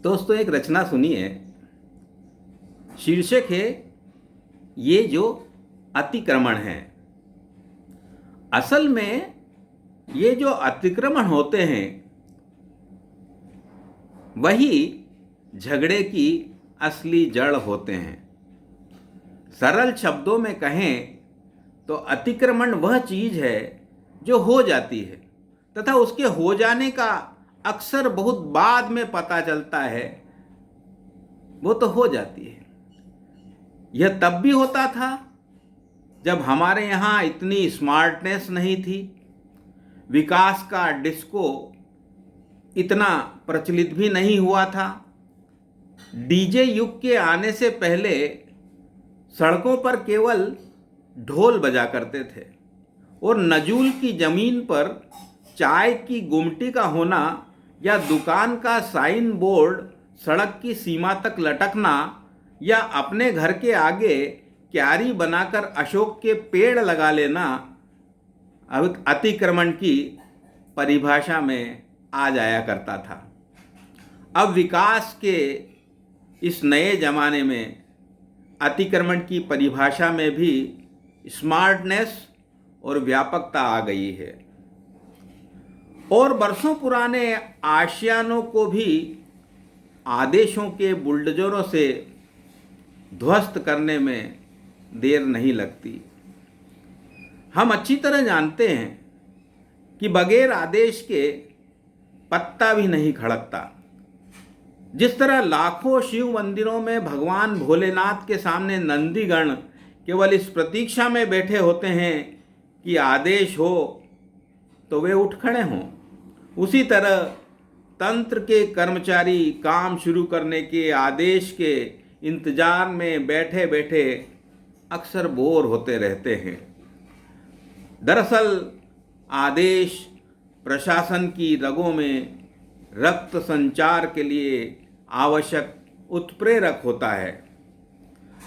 दोस्तों एक रचना सुनिए। शीर्षक है ये जो अतिक्रमण है। असल में ये जो अतिक्रमण होते हैं वही झगड़े की असली जड़ होते हैं। सरल शब्दों में कहें तो अतिक्रमण वह चीज है जो हो जाती है तथा उसके हो जाने का अक्सर बहुत बाद में पता चलता है। वो तो हो जाती है। यह तब भी होता था जब हमारे यहाँ इतनी स्मार्टनेस नहीं थी, विकास का डिस्को इतना प्रचलित भी नहीं हुआ था। डीजे युग के आने से पहले सड़कों पर केवल ढोल बजा करते थे और नजूल की जमीन पर चाय की गुमटी का होना या दुकान का साइन बोर्ड सड़क की सीमा तक लटकना या अपने घर के आगे क्यारी बनाकर अशोक के पेड़ लगा लेना अतिक्रमण की परिभाषा में आ जाया करता था। अब विकास के इस नए जमाने में अतिक्रमण की परिभाषा में भी स्मार्टनेस और व्यापकता आ गई है और बरसों पुराने आशियानों को भी आदेशों के बुलडोजरों से ध्वस्त करने में देर नहीं लगती। हम अच्छी तरह जानते हैं कि बगैर आदेश के पत्ता भी नहीं खड़कता। जिस तरह लाखों शिव मंदिरों में भगवान भोलेनाथ के सामने नंदीगण केवल इस प्रतीक्षा में बैठे होते हैं कि आदेश हो तो वे उठ खड़े हों, उसी तरह तंत्र के कर्मचारी काम शुरू करने के आदेश के इंतजार में बैठे बैठे अक्सर बोर होते रहते हैं। दरअसल आदेश प्रशासन की रगों में रक्त संचार के लिए आवश्यक उत्प्रेरक होता है।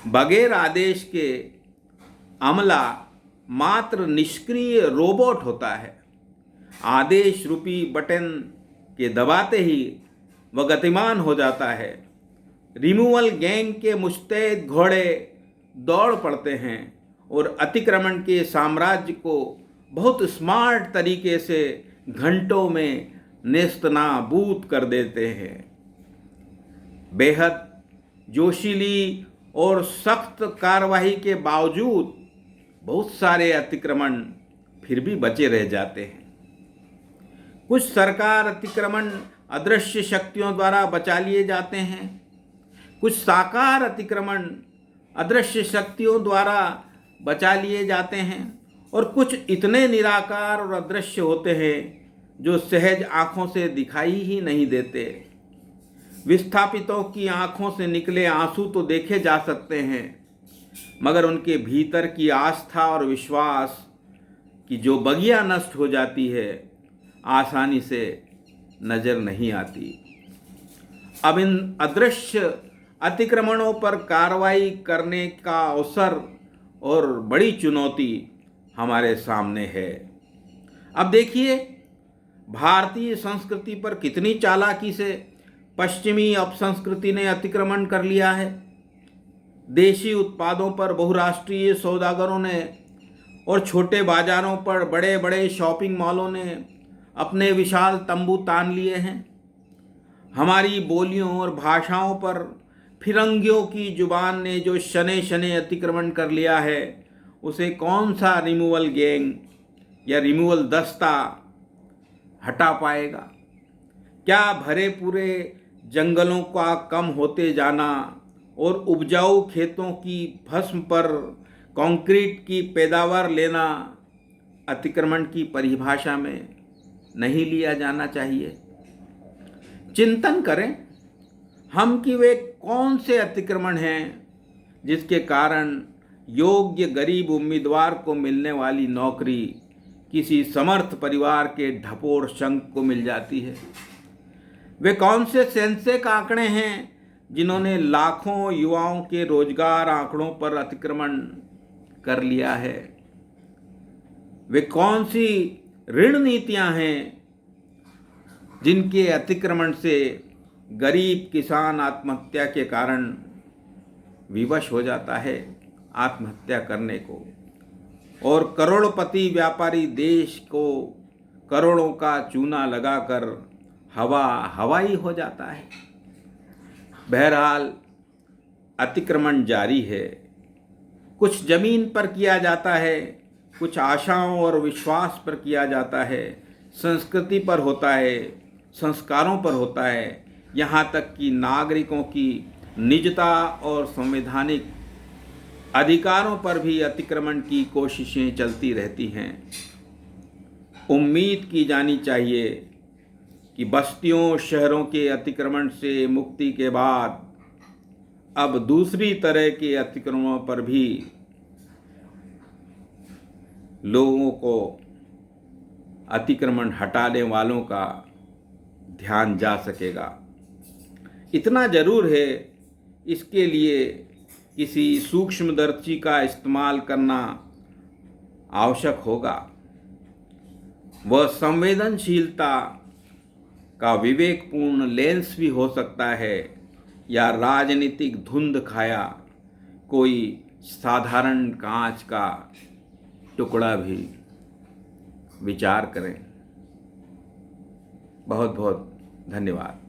बगैर आदेश के अमला मात्र निष्क्रिय रोबोट होता है। आदेश रूपी बटन के दबाते ही वह गतिमान हो जाता है। रिमूवल गैंग के मुस्तैद घोड़े दौड़ पड़ते हैं और अतिक्रमण के साम्राज्य को बहुत स्मार्ट तरीके से घंटों में नेस्तनाबूद कर देते हैं। बेहद जोशीली और सख्त कार्रवाई के बावजूद बहुत सारे अतिक्रमण फिर भी बचे रह जाते हैं। कुछ सरकार अतिक्रमण अदृश्य शक्तियों द्वारा बचा लिए जाते हैं, कुछ साकार अतिक्रमण अदृश्य शक्तियों द्वारा बचा लिए जाते हैं और कुछ इतने निराकार और अदृश्य होते हैं जो सहज आँखों से दिखाई ही नहीं देते। विस्थापितों की आँखों से निकले आंसू तो देखे जा सकते हैं, मगर उनके भीतर की आस्था और विश्वास की जो बगिया नष्ट हो जाती है आसानी से नजर नहीं आती। अब इन अदृश्य अतिक्रमणों पर कार्रवाई करने का अवसर और बड़ी चुनौती हमारे सामने है। अब देखिए भारतीय संस्कृति पर कितनी चालाकी से पश्चिमी अपसंस्कृति ने अतिक्रमण कर लिया है। देशी उत्पादों पर बहुराष्ट्रीय सौदागरों ने और छोटे बाजारों पर बड़े बड़े शॉपिंग मॉलों ने अपने विशाल तंबू तान लिए हैं। हमारी बोलियों और भाषाओं पर फिरंगियों की जुबान ने जो शने शने अतिक्रमण कर लिया है उसे कौन सा रिमूवल गैंग या रिमूवल दस्ता हटा पाएगा? क्या भरे पूरे जंगलों का कम होते जाना और उपजाऊ खेतों की भस्म पर कंक्रीट की पैदावार लेना अतिक्रमण की परिभाषा में नहीं लिया जाना चाहिए? चिंतन करें हम कि वे कौन से अतिक्रमण हैं जिसके कारण योग्य गरीब उम्मीदवार को मिलने वाली नौकरी किसी समर्थ परिवार के ढपोर शंख को मिल जाती है। वे कौन से सेंसेक आंकड़े हैं जिन्होंने लाखों युवाओं के रोजगार आंकड़ों पर अतिक्रमण कर लिया है। वे कौन सी ऋण नीतियां हैं जिनके अतिक्रमण से गरीब किसान आत्महत्या के कारण विवश हो जाता है आत्महत्या करने को, और करोड़पति व्यापारी देश को करोड़ों का चूना लगाकर हवाई हो जाता है। बहरहाल अतिक्रमण जारी है। कुछ जमीन पर किया जाता है, कुछ आशाओं और विश्वास पर किया जाता है, संस्कृति पर होता है, संस्कारों पर होता है, यहाँ तक कि नागरिकों की निजता और संवैधानिक अधिकारों पर भी अतिक्रमण की कोशिशें चलती रहती हैं। उम्मीद की जानी चाहिए कि बस्तियों शहरों के अतिक्रमण से मुक्ति के बाद अब दूसरी तरह के अतिक्रमणों पर भी लोगों को अतिक्रमण हटाने वालों का ध्यान जा सकेगा। इतना जरूर है, इसके लिए किसी सूक्ष्मदर्शी का इस्तेमाल करना आवश्यक होगा। वह संवेदनशीलता का विवेकपूर्ण लेंस भी हो सकता है, या राजनीतिक धुंध खाया कोई साधारण कांच का टुकड़ा भी। विचार करें। बहुत बहुत धन्यवाद।